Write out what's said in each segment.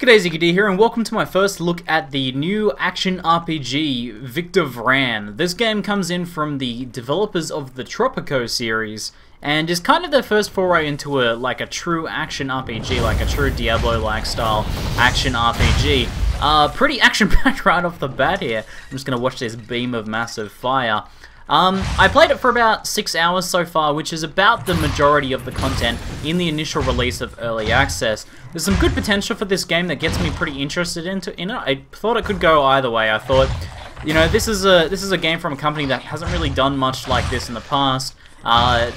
G'day, ZiggyD here, and welcome to my first look at the new action RPG, VRAN. This game comes in from the developers of the Tropico series, and is kind of their first foray into a true action RPG, like a true Diablo-like style action RPG. Pretty action-packed right off the bat here. I'm just gonna watch this beam of massive fire. I played it for about 6 hours so far, which is about the majority of the content in the initial release of Early Access. There's some good potential for this game that gets me pretty interested in it. I thought it could go either way. I thought, you know, this is a game from a company that hasn't really done much like this in the past.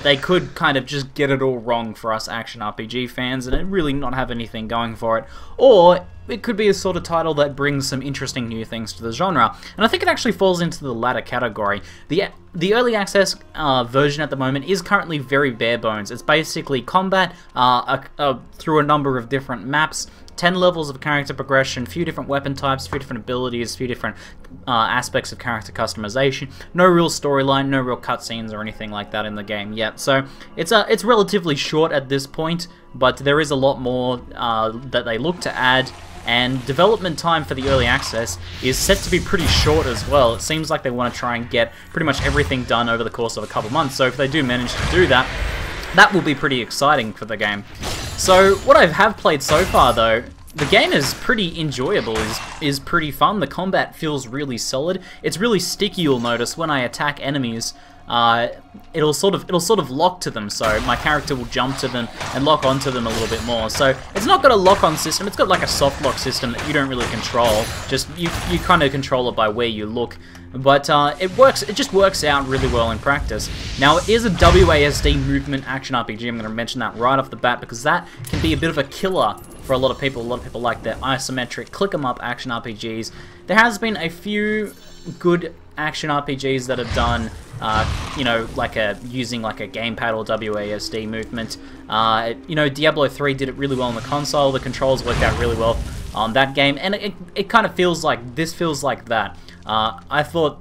They could kind of just get it all wrong for us action RPG fans and really not have anything going for it. Or it could be a sort of title that brings some interesting new things to the genre. And I think it actually falls into the latter category. The early access version at the moment is currently very bare bones. It's basically combat through a number of different maps, 10 levels of character progression, a few different weapon types, a few different abilities, a few different aspects of character customization. No real storyline, no real cutscenes or anything like that in the game yet. So it's relatively short at this point, but there is a lot more that they look to add. And development time for the early access is set to be pretty short as well. It seems like they want to try and get pretty much everything done over the course of a couple months. So if they do manage to do that, that will be pretty exciting for the game. So what I have played so far though, the game is pretty enjoyable, is pretty fun. The combat feels really solid. It's really sticky, you'll notice, when I attack enemies. It'll sort of lock to them, so my character will jump to them and lock onto them a little bit more. So it's not got a lock-on system, it's got like a soft lock system that you don't really control. Just you kind of control it by where you look. But it just works out really well in practice. Now it is a WASD movement action RPG. I'm going to mention that right off the bat because that can be a bit of a killer for a lot of people. A lot of people like their isometric click-em-up action RPGs. There has been a few good action RPGs that have done, you know, using like a gamepad or WASD movement. You know, Diablo 3 did it really well on the console. The controls worked out really well on that game, and it kind of feels like this feels like that. I thought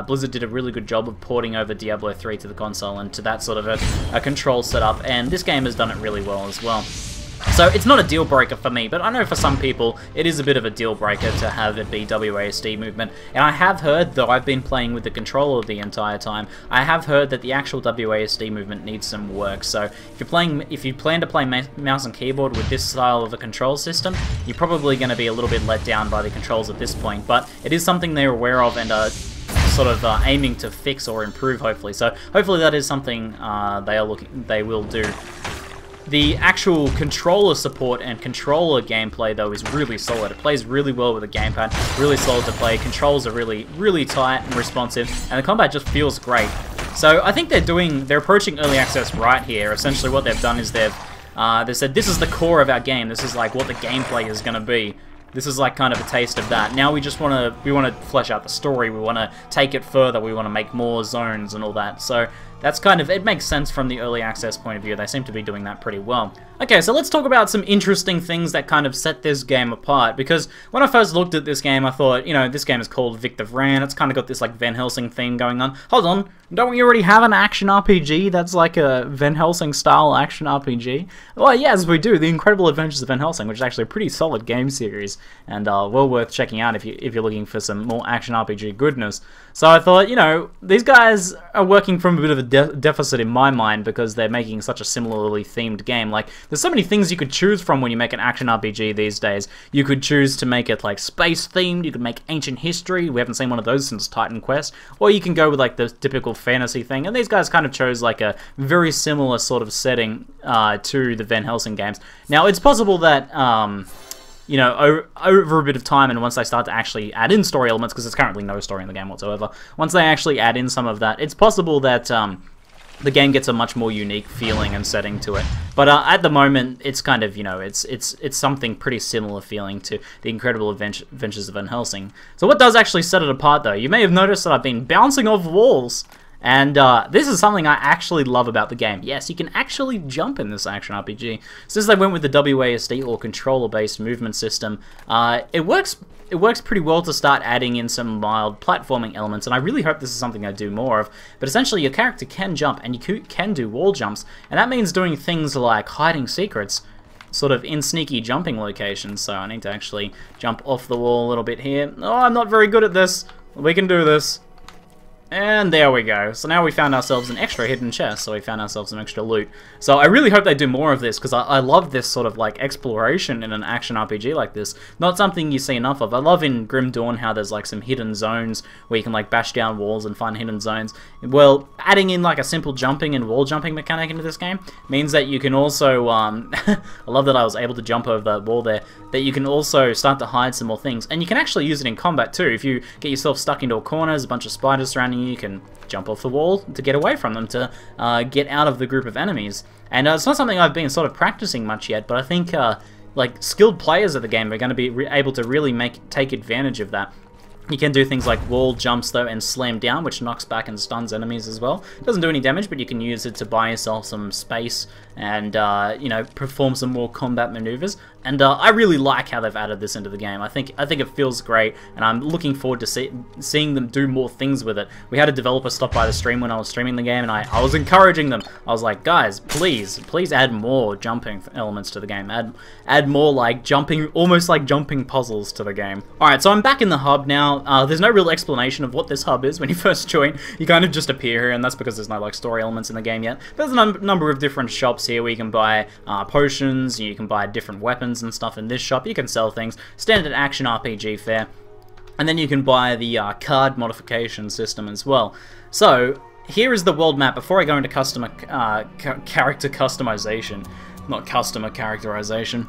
Blizzard did a really good job of porting over Diablo 3 to the console and to that sort of a control setup, and this game has done it really well as well. So it's not a deal breaker for me, but I know for some people it is a bit of a deal breaker to have it be WASD movement. And I have heard, though I've been playing with the controller the entire time, I have heard that the actual WASD movement needs some work. So if you plan to play mouse and keyboard with this style of a control system, you're probably going to be a little bit let down by the controls at this point. But it is something they're aware of and are sort of aiming to fix or improve, hopefully. So hopefully that is something they will do. The actual controller support and controller gameplay, though, is really solid. It plays really well with a gamepad, really solid to play. Controls are really tight and responsive, and the combat just feels great. So I think they're approaching early access right here. Essentially what they've done is they said this is the core of our game. This is like what the gameplay is going to be. This is like kind of a taste of that. Now we just want to flesh out the story. We want to take it further. We want to make more zones and all that. So that's kind of, it makes sense from the early access point of view. They seem to be doing that pretty well. Okay, so let's talk about some interesting things that kind of set this game apart, because when I first looked at this game, I thought, you know, this game is called VRAN. It's kind of got this like Van Helsing theme going on. Hold on, don't we already have an action RPG that's like a Van Helsing style action RPG? Well, yes, we do. The Incredible Adventures of Van Helsing, which is actually a pretty solid game series, and well worth checking out if you're looking for some more action RPG goodness. So I thought, you know, these guys are working from a bit of a deficit in my mind because they're making such a similarly themed game. Like, there's so many things you could choose from when you make an action RPG these days. You could choose to make it like space themed, you could make ancient history, we haven't seen one of those since Titan Quest, or you can go with like the typical fantasy thing, and these guys kind of chose like a very similar sort of setting to the Van Helsing games. Now, it's possible that you know, over a bit of time, and once they start to actually add in story elements, because there's currently no story in the game whatsoever, once they actually add in some of that, it's possible that the game gets a much more unique feeling and setting to it. But at the moment, it's kind of, you know, it's something pretty similar feeling to the Incredible Adventures of Van Helsing. So what does actually set it apart, though? You may have noticed that I've been bouncing off walls. And this is something I actually love about the game. Yes, you can actually jump in this action RPG. Since they went with the WASD or controller-based movement system, it works pretty well to start adding in some mild platforming elements, and I really hope this is something I do more of. But essentially, your character can jump, and you can do wall jumps, and that means doing things like hiding secrets. sort of in sneaky jumping locations, so I need to actually jump off the wall a little bit here. Oh, I'm not very good at this. We can do this. And there we go. So now we found ourselves an extra hidden chest, so we found ourselves some extra loot. So I really hope they do more of this, because I love this sort of like exploration in an action RPG like this. Not something you see enough of. I love in Grim Dawn how there's like some hidden zones where you can like bash down walls and find hidden zones. Well, adding in like a simple jumping and wall jumping mechanic into this game means that you can also, I love that I was able to jump over that wall there, that you can also start to hide some more things. And you can actually use it in combat too. If you get yourself stuck into a corner, there's a bunch of spiders surrounding you can jump off the wall to get away from them, to get out of the group of enemies. And it's not something I've been sort of practicing much yet, but I think like skilled players of the game are going to be able to really take advantage of that. You can do things like wall jumps though and slam down, which knocks back and stuns enemies as well. It doesn't do any damage, but you can use it to buy yourself some space and you know, perform some more combat maneuvers. And I really like how they've added this into the game. I think it feels great, and I'm looking forward to seeing them do more things with it. We had a developer stop by the stream when I was streaming the game, and I was encouraging them. I was like, guys, please add more jumping elements to the game. Add more like jumping, almost like jumping puzzles to the game. Alright, so I'm back in the hub now. There's no real explanation of what this hub is when you first join. You kind of just appear here, and that's because there's no like story elements in the game yet. There's a number of different shops here where you can buy potions, you can buy different weapons and stuff in this shop. You can sell things. Standard action RPG fare. And then you can buy the card modification system as well. So here is the world map before I go into customer character customization, not customer characterization.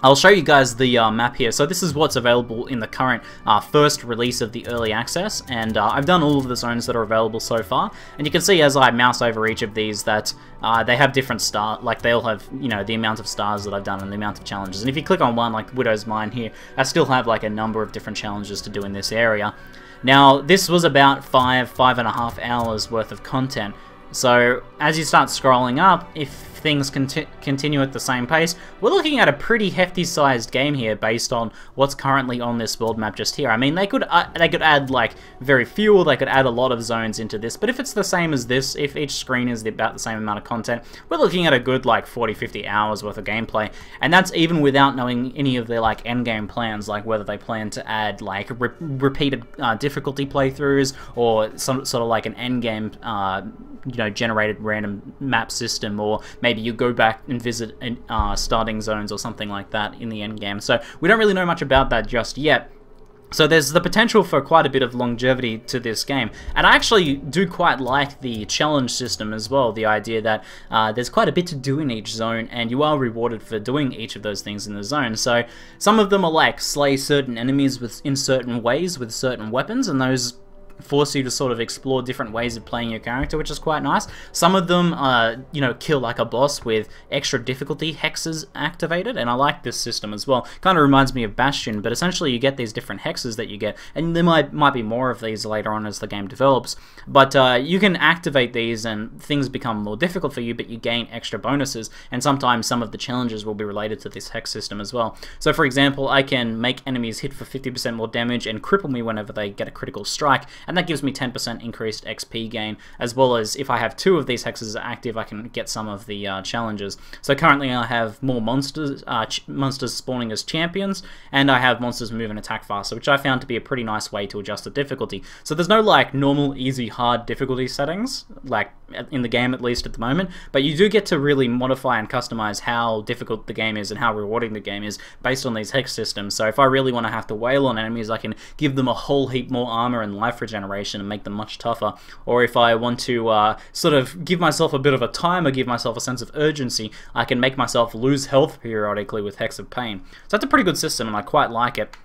I'll show you guys the map here. So this is what's available in the current first release of the early access, and I've done all of the zones that are available so far. And you can see as I mouse over each of these that they have different like they all have, you know, the amount of stars that I've done and the amount of challenges. And if you click on one, like Widow's Mine here, I still have like a number of different challenges to do in this area. Now, this was about 5.5 hours worth of content. So as you start scrolling up, if things continue at the same pace, we're looking at a pretty hefty sized game here based on what's currently on this world map just here. I mean, they could add like very few, or they could add a lot of zones into this, but if it's the same as this, if each screen is about the same amount of content, we're looking at a good like 40-50 hours worth of gameplay. And that's even without knowing any of their like endgame plans, like whether they plan to add like repeated difficulty playthroughs, or some sort of like an endgame you know, generated random map system, or maybe you go back and visit starting zones or something like that in the end game. So we don't really know much about that just yet. So there's the potential for quite a bit of longevity to this game. And I actually do quite like the challenge system as well, the idea that there's quite a bit to do in each zone, and you are rewarded for doing each of those things in the zone. So some of them are like slay certain enemies in certain ways with certain weapons, and those force you to sort of explore different ways of playing your character, which is quite nice. Some of them, you know, kill like a boss with extra difficulty hexes activated, and I like this system as well. Kind of reminds me of Bastion, but essentially you get these different hexes that you get, and there might be more of these later on as the game develops. But you can activate these, and things become more difficult for you, but you gain extra bonuses, and sometimes some of the challenges will be related to this hex system as well. So for example, I can make enemies hit for 50% more damage and cripple me whenever they get a critical strike, and that gives me 10% increased XP gain, as well as if I have 2 of these hexes active, I can get some of the challenges. So currently I have more monsters spawning as champions, and I have monsters move and attack faster, which I found to be a pretty nice way to adjust the difficulty. So there's no like normal, easy, hard difficulty settings, like in the game at least at the moment, but you do get to really modify and customize how difficult the game is and how rewarding the game is based on these hex systems. So if I really want to have to wail on enemies, I can give them a whole heap more armor and life regeneration and make them much tougher. Or if I want to sort of give myself a bit of a timer, give myself a sense of urgency, I can make myself lose health periodically with Hex of Pain. So that's a pretty good system, and I quite like it.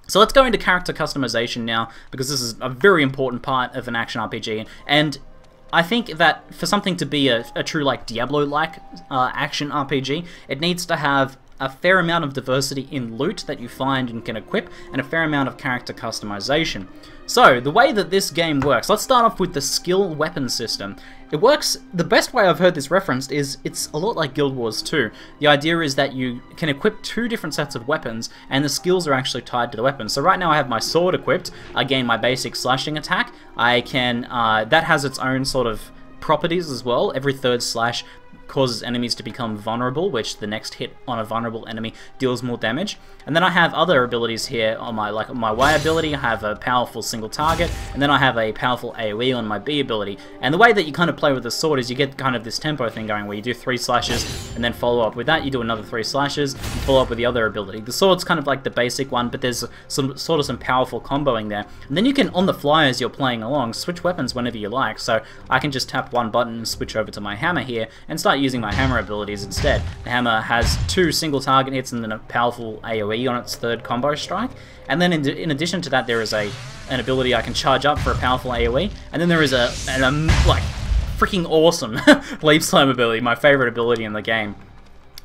So let's go into character customization now, because this is a very important part of an action RPG, and I think that for something to be a true like Diablo-like action RPG, it needs to have a fair amount of diversity in loot that you find and can equip, and a fair amount of character customization. So, the way that this game works, let's start off with the skill weapon system. It works, the best way I've heard this referenced is, it's a lot like Guild Wars 2. The idea is that you can equip 2 different sets of weapons, and the skills are actually tied to the weapon. So right now I have my sword equipped, I gain my basic slashing attack, I can, that has its own sort of properties as well. Every third slash causes enemies to become vulnerable, which the next hit on a vulnerable enemy deals more damage. And then I have other abilities here on my, like my Y ability. I have a powerful single target, and then I have a powerful AoE on my B ability. And the way that you kind of play with the sword is you get kind of this tempo thing going where you do 3 slashes and then follow up with that, you do another 3 slashes and follow up with the other ability. The sword's kind of like the basic one, but there's some sort of some powerful comboing there. And then you can, on the fly as you're playing along, switch weapons whenever you like. So I can just tap one button and switch over to my hammer here and start using my hammer abilities instead. The hammer has 2 single target hits and then a powerful AoE on its 3rd combo strike. And then in addition to that, there is an ability I can charge up for a powerful AoE. And then there is like freaking awesome leap slam ability, my favorite ability in the game.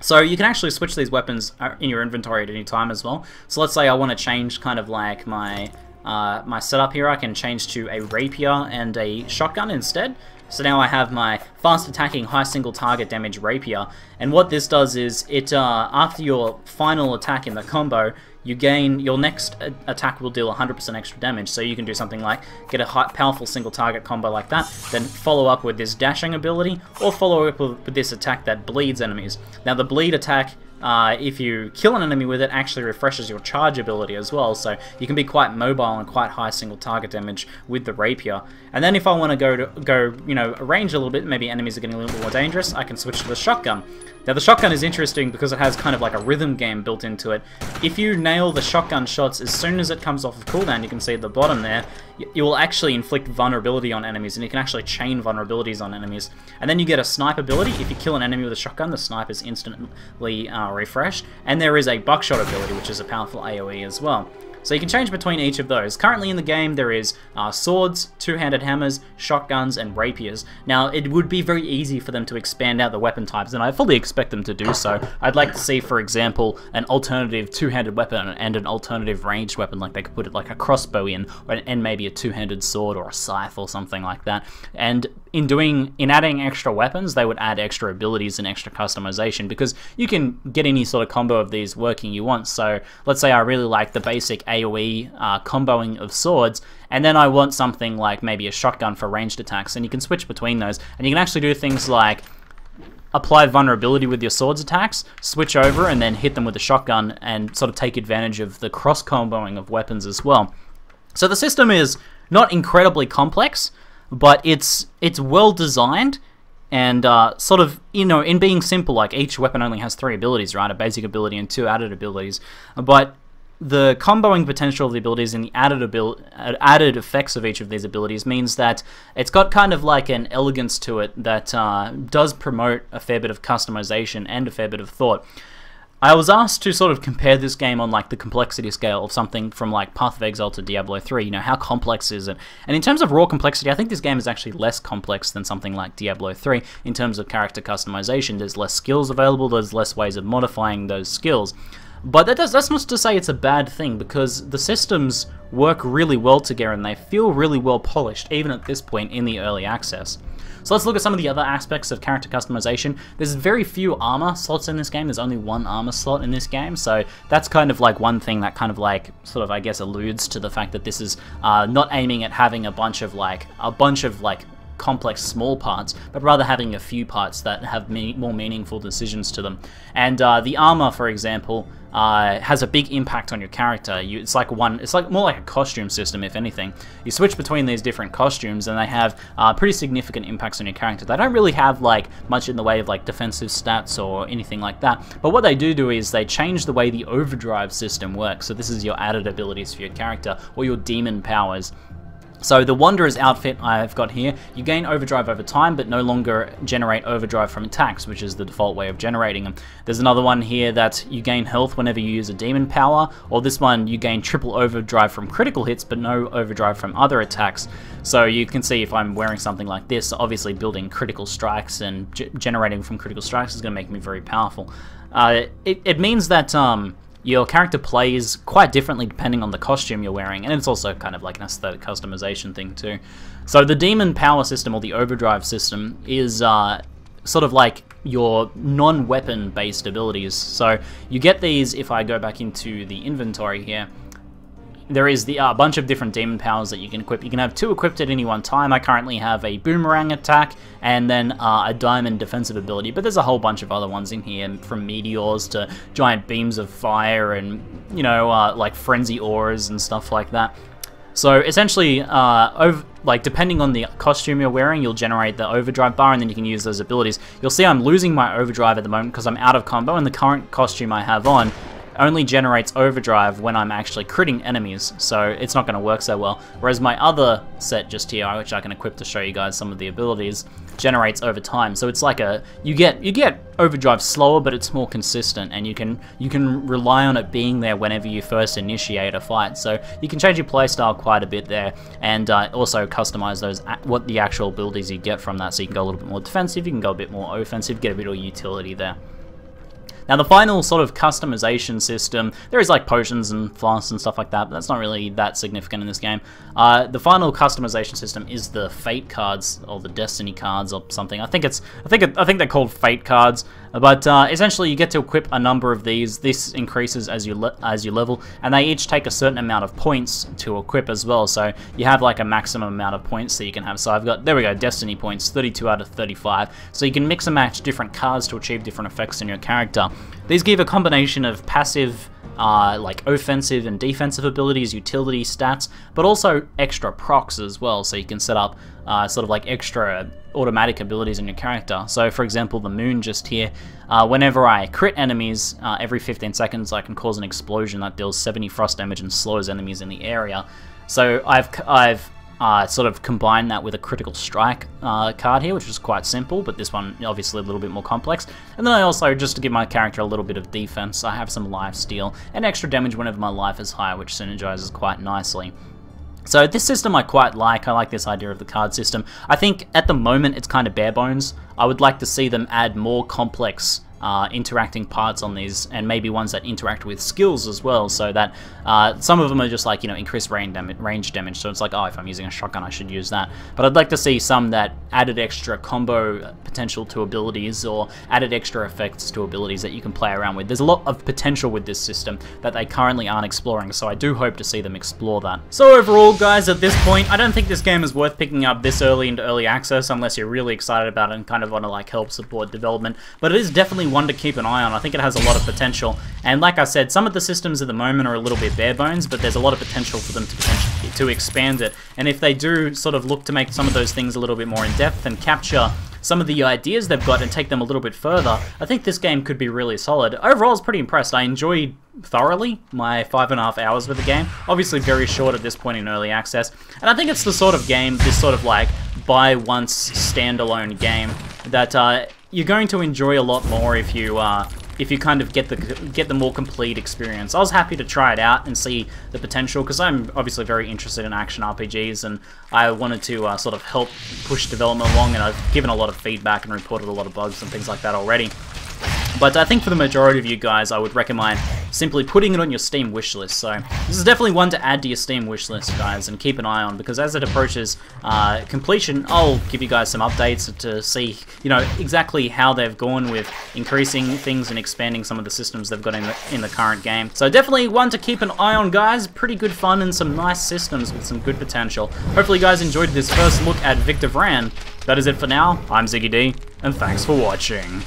So you can actually switch these weapons in your inventory at any time as well. So let's say I want to change kind of like my my setup here. I can change to a rapier and a shotgun instead. So now I have my fast attacking, high single target damage rapier, and what this does is it after your final attack in the combo, you gain, your next attack will deal 100% extra damage. So you can do something like get a powerful single target combo like that, then follow up with this dashing ability, or follow up with this attack that bleeds enemies. Now the bleed attack, if you kill an enemy with it, actually refreshes your charge ability as well, so you can be quite mobile and quite high single target damage with the rapier. And then if I want to go you know, range a little bit, maybe enemies are getting a little bit more dangerous, I can switch to the shotgun. Now the shotgun is interesting because it has kind of like a rhythm game built into it. If you nail the shotgun shots as soon as it comes off of cooldown, you can see at the bottom there, you will actually inflict vulnerability on enemies, and you can actually chain vulnerabilities on enemies. And then you get a snipe ability. If you kill an enemy with a shotgun, the snipe is instantly refreshed. And there is a buckshot ability, which is a powerful AoE as well. So you can change between each of those. Currently in the game there is swords, two-handed hammers, shotguns, and rapiers. Now it would be very easy for them to expand out the weapon types, and I fully expect them to do so. I'd like to see, for example, an alternative two-handed weapon and an alternative ranged weapon, like they could put it like a crossbow in, and maybe a two-handed sword or a scythe or something like that. And in adding extra weapons, they would add extra abilities and extra customization, because you can get any sort of combo of these working you want. So let's say I really like the basic AoE comboing of swords, and then I want something like maybe a shotgun for ranged attacks, and you can switch between those, and you can actually do things like apply vulnerability with your swords attacks, switch over, and then hit them with a shotgun and sort of take advantage of the cross comboing of weapons as well. So the system is not incredibly complex, but it's well designed, and sort of, you know, in being simple, like each weapon only has 3 abilities, right? A basic ability and 2 added abilities, but the comboing potential of the abilities and the added effects of each of these abilities means that it's got kind of like an elegance to it that does promote a fair bit of customization and a fair bit of thought. I was asked to sort of compare this game on like the complexity scale of something from like Path of Exile to Diablo 3, you know, how complex is it? And in terms of raw complexity, I think this game is actually less complex than something like Diablo 3 in terms of character customization. There's less skills available, there's less ways of modifying those skills. But that's not to say it's a bad thing, because the systems work really well together and they feel really well polished, even at this point in the early access. So let's look at some of the other aspects of character customization. There's very few armor slots in this game. There's only 1 armor slot in this game, so that's kind of like one thing that kind of like sort of, I guess, alludes to the fact that this is not aiming at having a bunch of like complex small parts, but rather having a few parts that have more meaningful decisions to them. And the armor, for example, has a big impact on your character. It's like more like a costume system, if anything. You switch between these different costumes, and they have pretty significant impacts on your character. They don't really have like much in the way of like defensive stats or anything like that, but what they do is they change the way the overdrive system works. So this is your added abilities for your character, or your demon powers. So the Wanderer's outfit I've got here, you gain overdrive over time, but no longer generate overdrive from attacks, which is the default way of generating them. There's another one here that you gain health whenever you use a demon power, or this one you gain triple overdrive from critical hits, but no overdrive from other attacks. So you can see if I'm wearing something like this, obviously building critical strikes and generating from critical strikes is going to make me very powerful. It means that your character plays quite differently depending on the costume you're wearing, and it's also kind of like an aesthetic customization thing too. So the demon power system, or the overdrive system, is sort of like your non-weapon based abilities. So you get these, if I go back into the inventory here, there is a bunch of different demon powers that you can equip. You can have 2 equipped at any one time. I currently have a boomerang attack and then a diamond defensive ability, but there's a whole bunch of other ones in here, from meteors to giant beams of fire and, you know, like frenzy auras and stuff like that. So essentially, like depending on the costume you're wearing, you'll generate the overdrive bar, and then you can use those abilities. You'll see I'm losing my overdrive at the moment because I'm out of combo, and the current costume I have on only generates overdrive when I'm actually critting enemies, so it's not going to work so well. Whereas my other set just here, which I can equip to show you guys some of the abilities, generates over time. So it's like you get overdrive slower, but it's more consistent, and you can rely on it being there whenever you first initiate a fight. So you can change your playstyle quite a bit there, and also customize those what the actual abilities you get from that. So you can go a little bit more defensive, you can go a bit more offensive, get a bit of utility there. Now the final sort of customization system, there is like potions and flasks and stuff like that, but that's not really that significant in this game. The final customization system is the Fate cards, or the Destiny cards, or something. I think they're called Fate cards. But essentially, you get to equip a number of these. This increases as you level, and they each take a certain amount of points to equip as well. So you have like a maximum amount of points that you can have. So I've got, there we go, Destiny points, 32 out of 35. So you can mix and match different cards to achieve different effects in your character. These give a combination of passive, like offensive and defensive abilities, utility stats, but also extra procs as well. So you can set up sort of like extra automatic abilities in your character. So for example, the moon just here, whenever I crit enemies, every 15 seconds I can cause an explosion that deals 70 frost damage and slows enemies in the area. So I've sort of combine that with a critical strike card here, which is quite simple, but this one obviously a little bit more complex. And then I also, just to give my character a little bit of defense, I have some life steal and extra damage whenever my life is higher, which synergizes quite nicely. So this system I quite like. I like this idea of the card system. I think at the moment it's kind of bare bones. I would like to see them add more complex interacting parts on these, and maybe ones that interact with skills as well, so that some of them are just like, you know, increased range damage, so it's like, oh, if I'm using a shotgun I should use that. But I'd like to see some that added extra combo potential to abilities, or added extra effects to abilities that you can play around with. There's a lot of potential with this system that they currently aren't exploring, so I do hope to see them explore that. So overall, guys, at this point, I don't think this game is worth picking up this early into early access unless you're really excited about it and kind of want to like help support development, but it is definitely one to keep an eye on. I think it has a lot of potential, and like I said, some of the systems at the moment are a little bit bare bones, but there's a lot of potential for them to expand it, and if they do sort of look to make some of those things a little bit more in depth and capture some of the ideas they've got and take them a little bit further, I think this game could be really solid. Overall, I was pretty impressed. I enjoyed thoroughly my 5.5 hours with the game. Obviously very short at this point in early access, and I think it's the sort of game, this sort of like buy once standalone game, that you're going to enjoy a lot more if you kind of get the more complete experience. I was happy to try it out and see the potential, because I'm obviously very interested in action RPGs, and I wanted to sort of help push development along, and I've given a lot of feedback and reported a lot of bugs and things like that already. But I think for the majority of you guys, I would recommend simply putting it on your Steam wishlist. So this is definitely one to add to your Steam wishlist, guys, and keep an eye on, because as it approaches completion, I'll give you guys some updates to see, you know, exactly how they've gone with increasing things and expanding some of the systems they've got in the current game. So definitely one to keep an eye on, guys. Pretty good fun and some nice systems with some good potential. Hopefully you guys enjoyed this first look at VRAN. That is it for now. I'm ZiggyD, and thanks for watching.